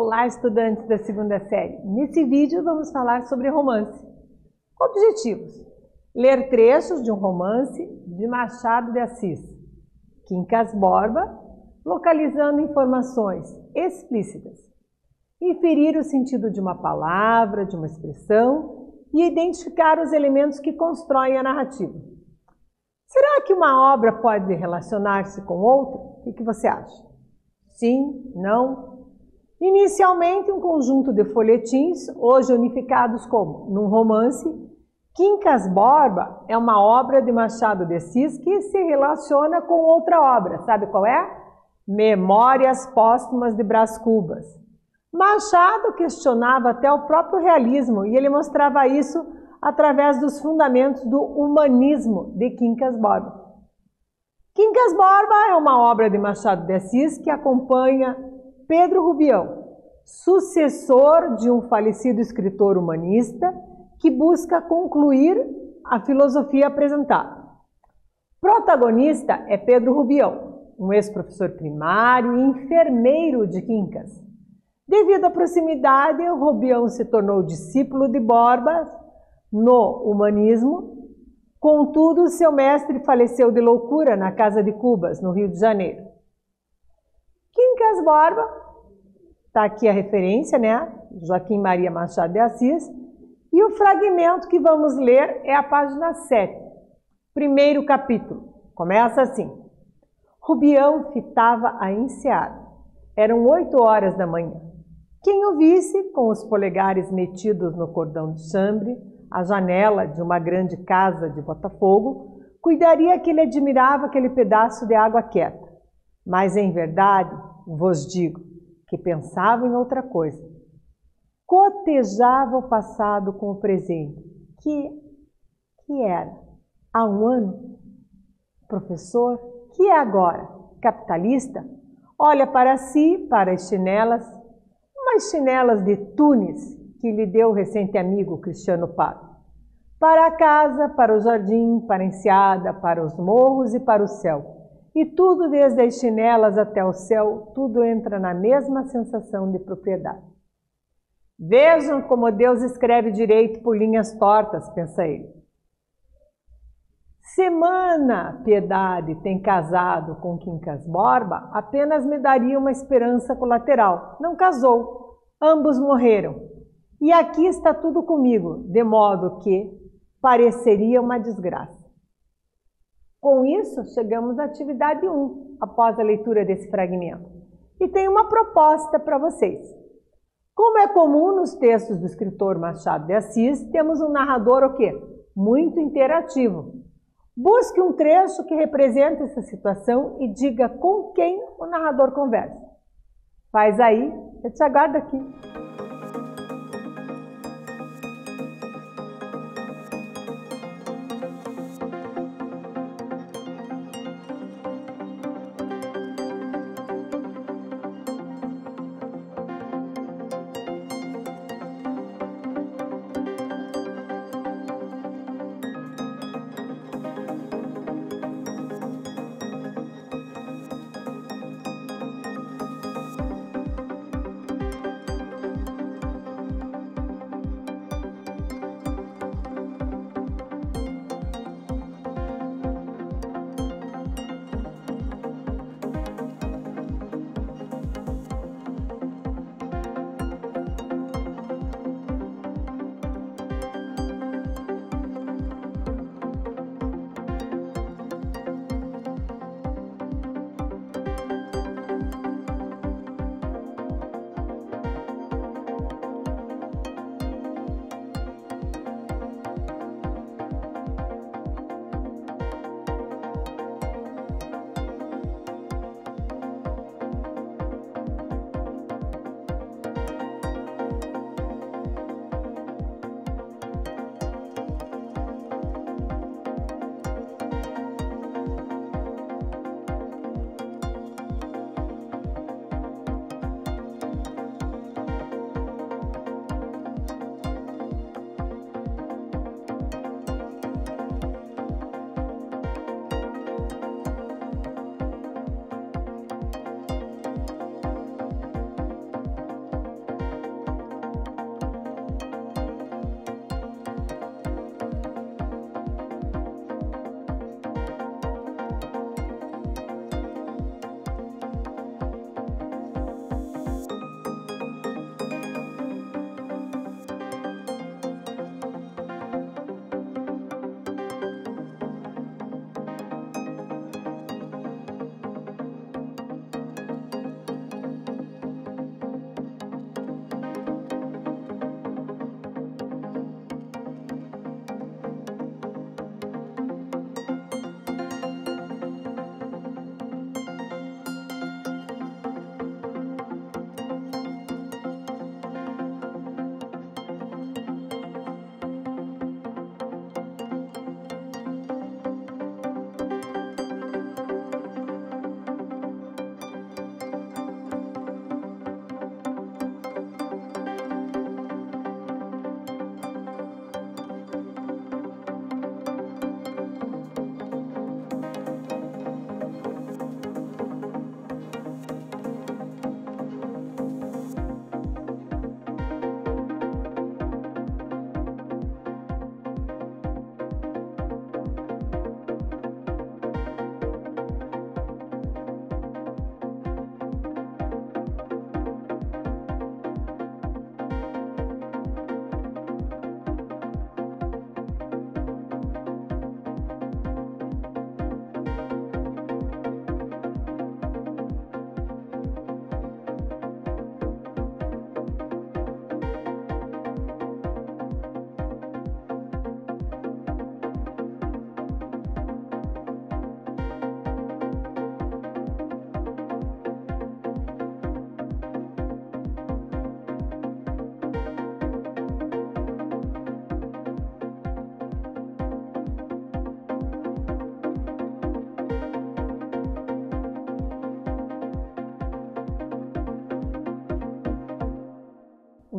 Olá, estudantes da segunda série. Nesse vídeo vamos falar sobre romance. Objetivos: ler trechos de um romance de Machado de Assis, Quincas Borba, localizando informações explícitas, inferir o sentido de uma palavra, de uma expressão e identificar os elementos que constroem a narrativa. Será que uma obra pode relacionar-se com outra? O que você acha? Sim? Não? Inicialmente, um conjunto de folhetins, hoje unificados como num romance. Quincas Borba é uma obra de Machado de Assis que se relaciona com outra obra. Sabe qual é? Memórias Póstumas de Brás Cubas. Machado questionava até o próprio realismo e ele mostrava isso através dos fundamentos do humanismo de Quincas Borba. Quincas Borba é uma obra de Machado de Assis que acompanha Pedro Rubião, sucessor de um falecido escritor humanista que busca concluir a filosofia apresentada. Protagonista é Pedro Rubião, um ex-professor primário e enfermeiro de Quincas. Devido à proximidade, Rubião se tornou discípulo de Borba no humanismo. Contudo, seu mestre faleceu de loucura na casa de Cubas, no Rio de Janeiro. Quincas Borba, está aqui a referência, né? Joaquim Maria Machado de Assis. E o fragmento que vamos ler é a página 7, primeiro capítulo. Começa assim: Rubião fitava a enseada. Eram 8 horas da manhã. Quem o visse, com os polegares metidos no cordão de chambre, à janela de uma grande casa de Botafogo, cuidaria que ele admirava aquele pedaço de água quieta. Mas, em verdade, vos digo que pensava em outra coisa. Cotejava o passado com o presente, que era há um ano. Professor, que é agora? Capitalista? Olha para si, para as chinelas, umas chinelas de Tunis que lhe deu o recente amigo Cristiano Pado. Para a casa, para o jardim, para a enseada, para os morros e para o céu. E tudo, desde as chinelas até o céu, tudo entra na mesma sensação de propriedade. Vejam como Deus escreve direito por linhas tortas, pensa ele. Semana Piedade tem casado com Quincas Borba, apenas me daria uma esperança colateral. Não casou, ambos morreram. E aqui está tudo comigo, de modo que pareceria uma desgraça. Com isso, chegamos à atividade 1, após a leitura desse fragmento. E tem uma proposta para vocês. Como é comum nos textos do escritor Machado de Assis, temos um narrador o quê? Muito interativo. Busque um trecho que represente essa situação e diga com quem o narrador conversa. Faz aí, eu te aguardo aqui.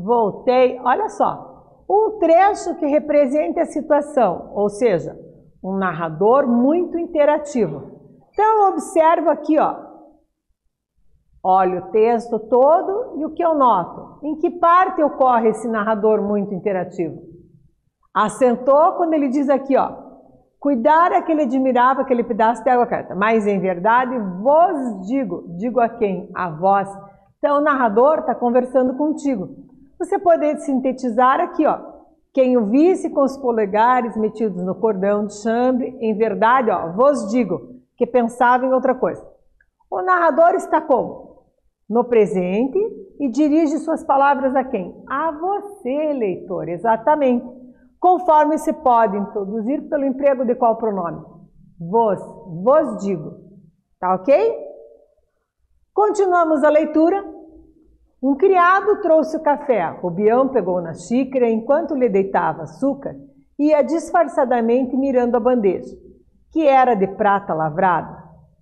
Voltei, olha só, um trecho que representa a situação, ou seja, um narrador muito interativo. Então, eu observo aqui, ó, olho o texto todo e o que eu noto? Em que parte ocorre esse narrador muito interativo? Assentou quando ele diz aqui, ó, cuidara que ele admirava aquele pedaço de água quieta, mas em verdade vos digo a quem? A vós. Então, o narrador está conversando contigo. Você pode sintetizar aqui, ó, quem o visse com os polegares metidos no cordão de chambre, em verdade, ó, vos digo, que pensava em outra coisa. O narrador está como? No presente e dirige suas palavras a quem? A você, leitor, exatamente. Conforme se pode introduzir pelo emprego de qual pronome? Vos digo. Tá ok? Continuamos a leitura. Um criado trouxe o café, Rubião pegou na xícara enquanto lhe deitava açúcar, ia disfarçadamente mirando a bandeja, que era de prata lavrada.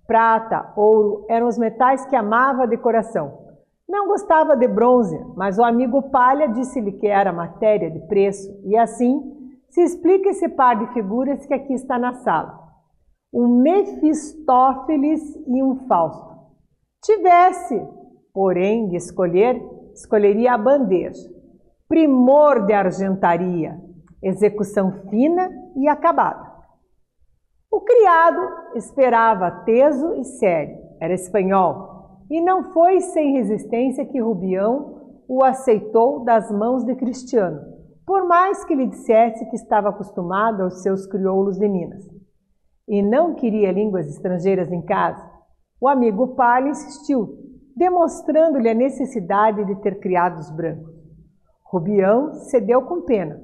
Prata, ouro, eram os metais que amava a decoração. Não gostava de bronze, mas o amigo Palha disse-lhe que era matéria de preço, e assim se explica esse par de figuras que aqui está na sala. Um Mefistófeles e um Fausto. Tivesse, porém, de escolher, escolheria a bandeja. Primor de argentaria, execução fina e acabada. O criado esperava teso e sério, era espanhol, e não foi sem resistência que Rubião o aceitou das mãos de Cristiano, por mais que lhe dissesse que estava acostumado aos seus crioulos de Minas. E não queria línguas estrangeiras em casa. O amigo Palha insistiu, demonstrando-lhe a necessidade de ter criados brancos. Rubião cedeu com pena.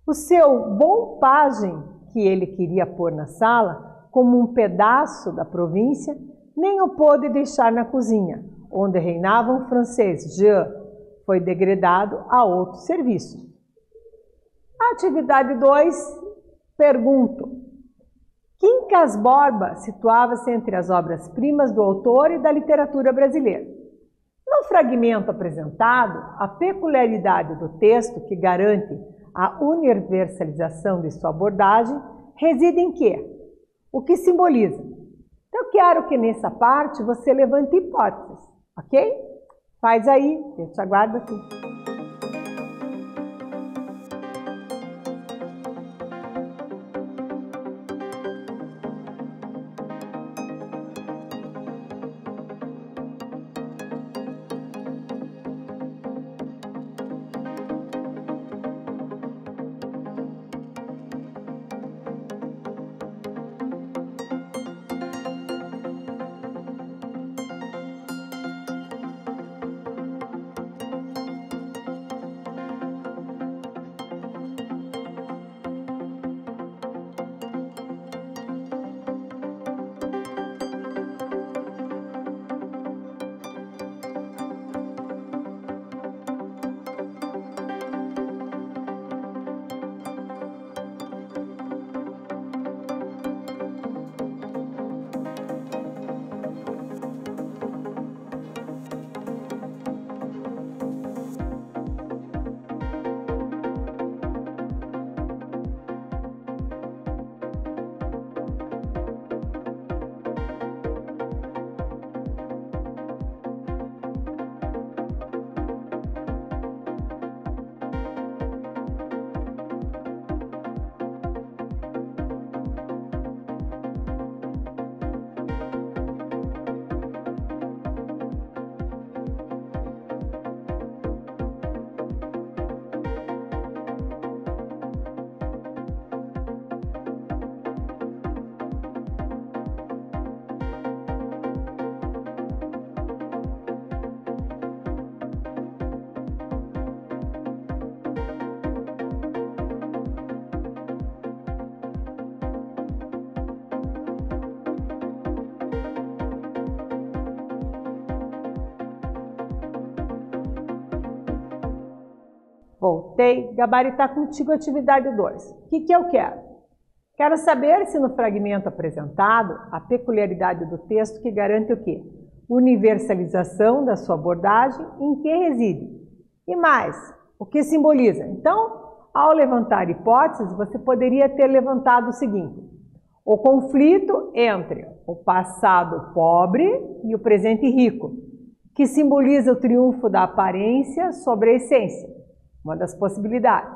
O seu bom pajem, que ele queria pôr na sala, como um pedaço da província, nem o pôde deixar na cozinha, onde reinava um francês, Jean, foi degradado a outro serviço. Atividade 2, pergunto. Quincas Borba situava-se entre as obras-primas do autor e da literatura brasileira. No fragmento apresentado, a peculiaridade do texto que garante a universalização de sua abordagem reside em quê? O que simboliza? Então, eu quero que nessa parte você levante hipóteses, ok? Faz aí, eu te aguardo aqui. Voltei, gabaritar contigo a atividade 2. O que eu quero? Quero saber se no fragmento apresentado, a peculiaridade do texto que garante o quê? Universalização da sua abordagem, em que reside? E mais, O que simboliza? Então, ao levantar hipóteses, você poderia ter levantado o seguinte: o conflito entre o passado pobre e o presente rico, que simboliza o triunfo da aparência sobre a essência, uma das possibilidades.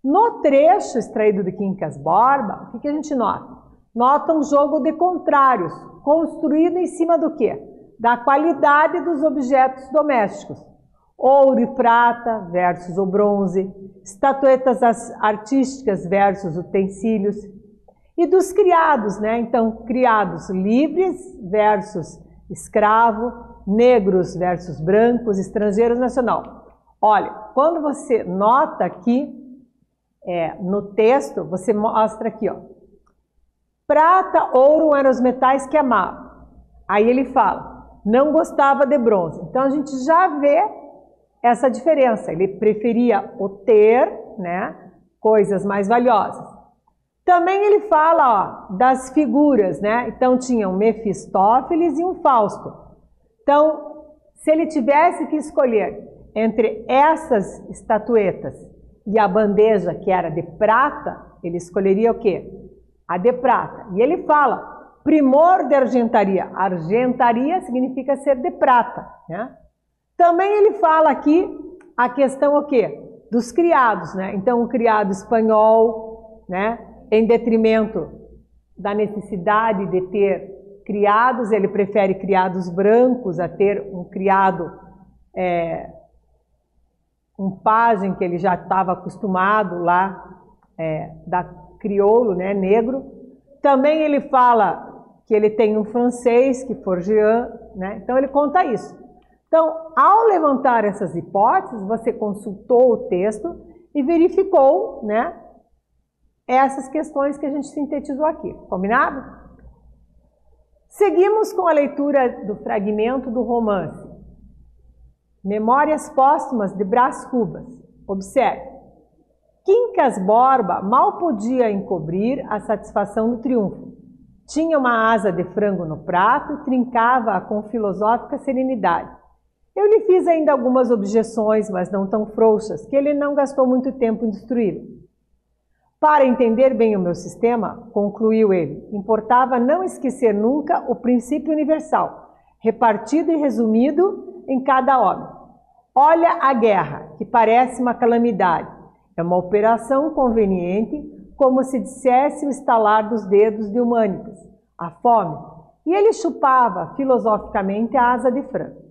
No trecho extraído do Quincas Borba, o que a gente nota? Nota um jogo de contrários, construído em cima do quê? Da qualidade dos objetos domésticos. Ouro e prata versus o bronze, estatuetas artísticas versus utensílios. E dos criados, né? Então, criados livres versus escravo, negros versus brancos, estrangeiros nacional. Olha, quando você nota aqui, no texto, você mostra aqui, ó. Prata, ouro eram os metais que amava. Aí ele fala, não gostava de bronze. Então, a gente já vê essa diferença. Ele preferia o ter, né? Coisas mais valiosas. Também ele fala, ó, das figuras, né? Então, tinha um Mefistófeles e um Fausto. Então, se ele tivesse que escolher entre essas estatuetas e a bandeja que era de prata, ele escolheria o quê? A de prata. E ele fala, primor de argentaria. Argentaria significa ser de prata, né? Também ele fala aqui a questão o quê? Dos criados, né? Então, o criado espanhol, né? Em detrimento da necessidade de ter criados, ele prefere criados brancos a ter um criado, um pajem que ele já estava acostumado lá, da crioulo, né, negro. Também ele fala que ele tem um francês, que for Jean, né? Então ele conta isso. Então, ao levantar essas hipóteses, você consultou o texto e verificou, né, essas questões que a gente sintetizou aqui. Combinado? Seguimos com a leitura do fragmento do romance Memórias Póstumas de Brás Cubas. Observe. Quincas Borba mal podia encobrir a satisfação do triunfo. Tinha uma asa de frango no prato e trincava-a com filosófica serenidade. Eu lhe fiz ainda algumas objeções, mas não tão frouxas, que ele não gastou muito tempo em destruí-lo. Para entender bem o meu sistema, concluiu ele, importava não esquecer nunca o princípio universal, repartido e resumido em cada homem. Olha a guerra, que parece uma calamidade. É uma operação conveniente, como se dissesse o estalar dos dedos de Humânicos, a fome. E ele chupava filosoficamente a asa de frango.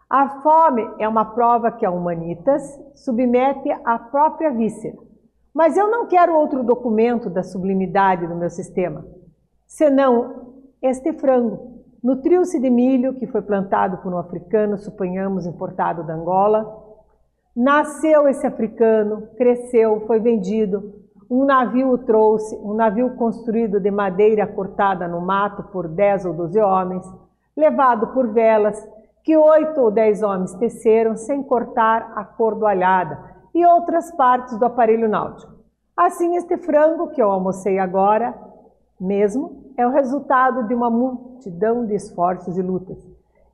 A fome é uma prova que a Humanitas submete à própria víscera. Mas eu não quero outro documento da sublimidade do meu sistema, senão este frango. Nutriu-se de milho que foi plantado por um africano, suponhamos, importado da Angola. Nasceu esse africano, cresceu, foi vendido. Um navio o trouxe, um navio construído de madeira cortada no mato por 10 ou 12 homens, levado por velas, que 8 ou 10 homens teceram sem cortar a cordoalhada, e outras partes do aparelho náutico. Assim, este frango que eu almocei agora mesmo é o resultado de uma multidão de esforços e lutas,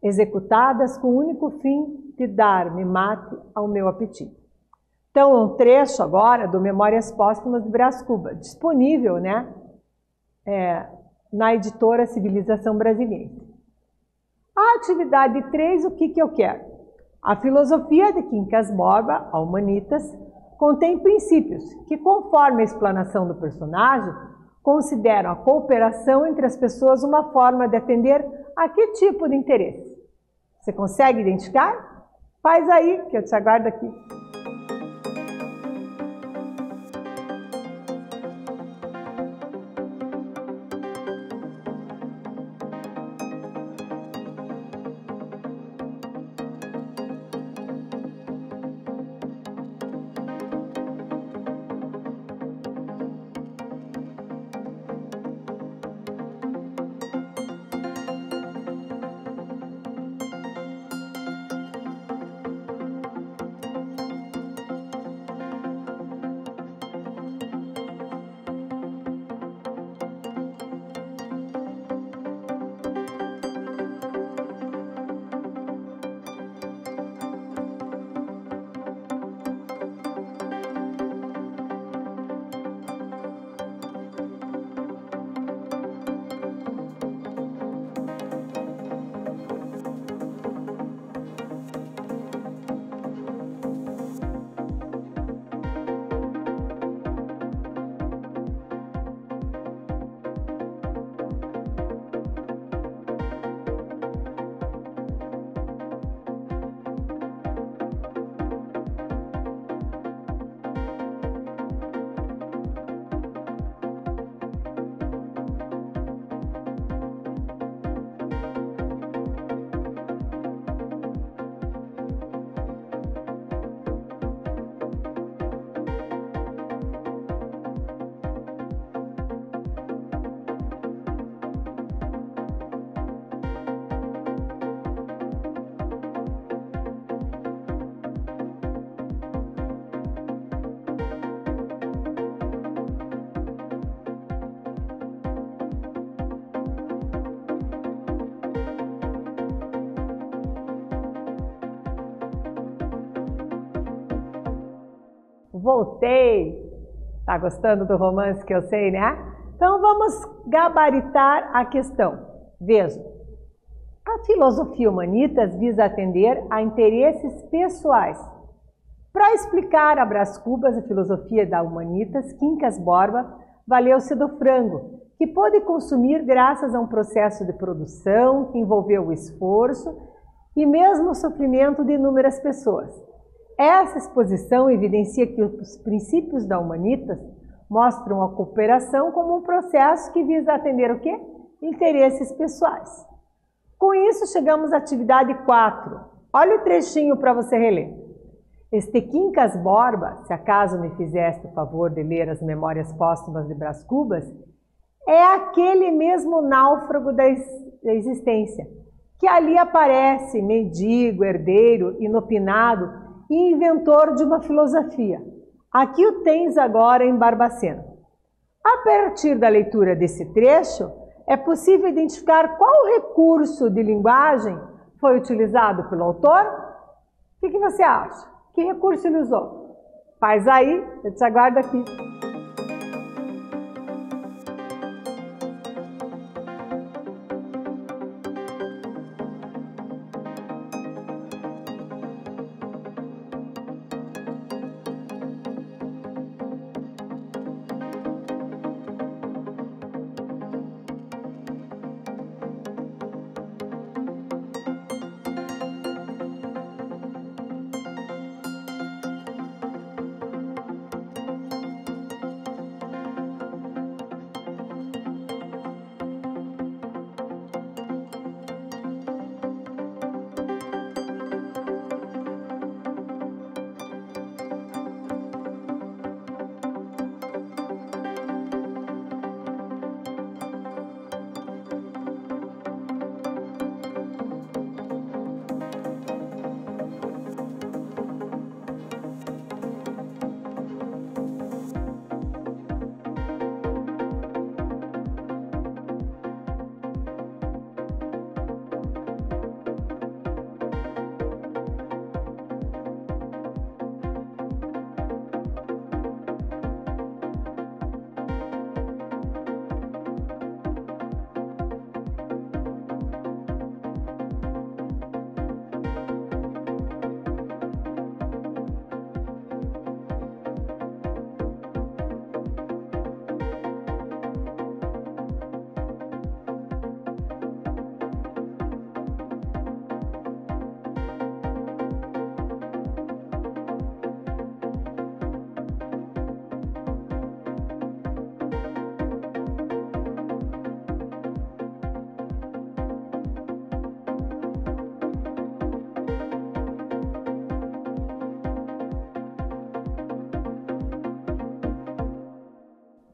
executadas com o único fim de dar-me mate ao meu apetite. Então, um trecho agora do Memórias Póstumas de Brás Cubas, disponível, né, na editora Civilização Brasileira. A atividade 3, o que eu quero? A filosofia de Quincas Borba, a Humanitas, contém princípios que, conforme a explanação do personagem, consideram a cooperação entre as pessoas uma forma de atender a que tipo de interesse? Você consegue identificar? Faz aí, que eu te aguardo aqui. Voltei! Tá gostando do romance que eu sei, né? Então vamos gabaritar a questão. Veja, a filosofia humanitas visa atender a interesses pessoais. Para explicar a Brás Cubas, a filosofia da humanitas, Quincas Borba valeu-se do frango, que pôde consumir graças a um processo de produção que envolveu o esforço e mesmo o sofrimento de inúmeras pessoas. Essa exposição evidencia que os princípios da humanitas mostram a cooperação como um processo que visa atender o quê? Interesses pessoais. Com isso, chegamos à atividade 4. Olha o trechinho para você reler. Este Quincas Borba, se acaso me fizeste o favor de ler as memórias póstumas de Brás Cubas, é aquele mesmo náufrago da existência, que ali aparece mendigo, herdeiro, inopinado e inventor de uma filosofia. Aqui o tens agora em Barbacena. A partir da leitura desse trecho, é possível identificar qual recurso de linguagem foi utilizado pelo autor? O que você acha? Que recurso ele usou? Faz aí, eu te aguardo aqui.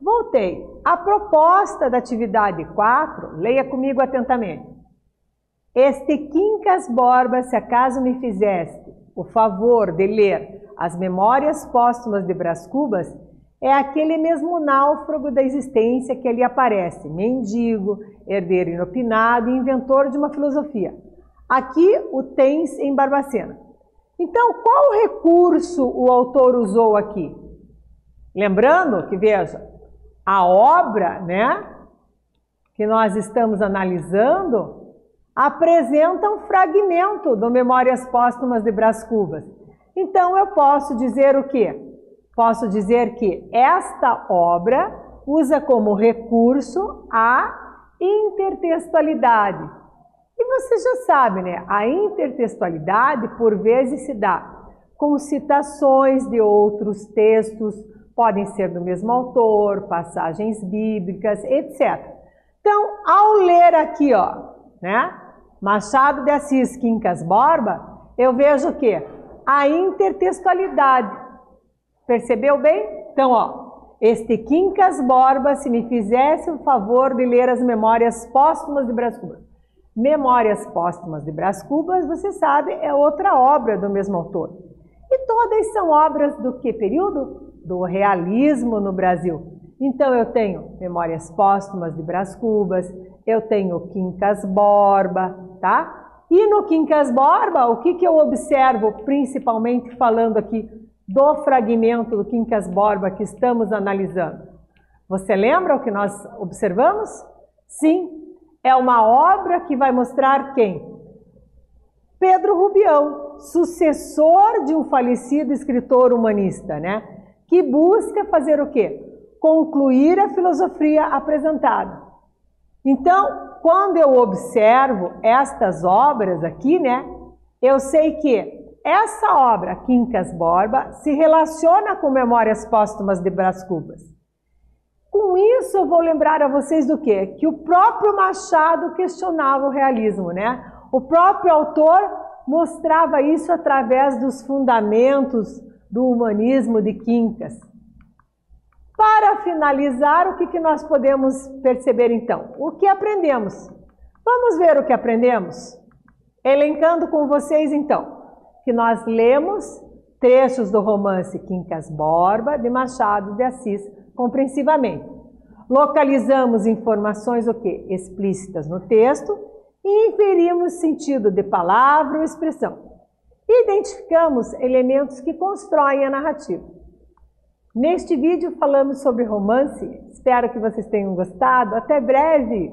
Voltei. A proposta da atividade 4, leia comigo atentamente. Este Quincas Borba, se acaso me fizeste o favor de ler as memórias póstumas de Brás Cubas, é aquele mesmo náufrago da existência que ali aparece, mendigo, herdeiro inopinado e inventor de uma filosofia. Aqui o tens em Barbacena. Então, qual recurso o autor usou aqui? Lembrando que, veja, a obra, né, que nós estamos analisando apresenta um fragmento do Memórias Póstumas de Brás Cubas. Então, eu posso dizer o quê? Posso dizer que esta obra usa como recurso a intertextualidade. E você já sabe, né? A intertextualidade, por vezes, se dá com citações de outros textos, podem ser do mesmo autor, passagens bíblicas, etc. Então, ao ler aqui, ó, né, Machado de Assis, Quincas Borba, eu vejo o quê? A intertextualidade. Percebeu bem? Então, ó, este Quincas Borba, se me fizesse o favor de ler as Memórias Póstumas de Brás Cubas. Memórias Póstumas de Brás Cubas, você sabe, é outra obra do mesmo autor. E todas são obras do que período? Do realismo no Brasil. Então, eu tenho Memórias Póstumas de Brás Cubas, eu tenho Quincas Borba, tá? E no Quincas Borba, o que eu observo, principalmente falando aqui do fragmento do Quincas Borba que estamos analisando? Você lembra o que nós observamos? Sim, é uma obra que vai mostrar quem? Pedro Rubião, sucessor de um falecido escritor humanista, né? Que busca fazer o quê? Concluir a filosofia apresentada. Então, quando eu observo estas obras aqui, né? Eu sei que essa obra, Quincas Borba, se relaciona com Memórias Póstumas de Brás Cubas. Com isso, eu vou lembrar a vocês do quê? Que o próprio Machado questionava o realismo, né? O próprio autor mostrava isso através dos fundamentos do humanismo de Quincas. Para finalizar, o que nós podemos perceber então? O que aprendemos? Vamos ver o que aprendemos? Elencando com vocês então, que nós lemos trechos do romance Quincas Borba, de Machado de Assis, compreensivamente. Localizamos informações o quê? Explícitas no texto e inferimos sentido de palavra ou expressão. Identificamos elementos que constroem a narrativa. Neste vídeo falamos sobre romance. Espero que vocês tenham gostado. Até breve!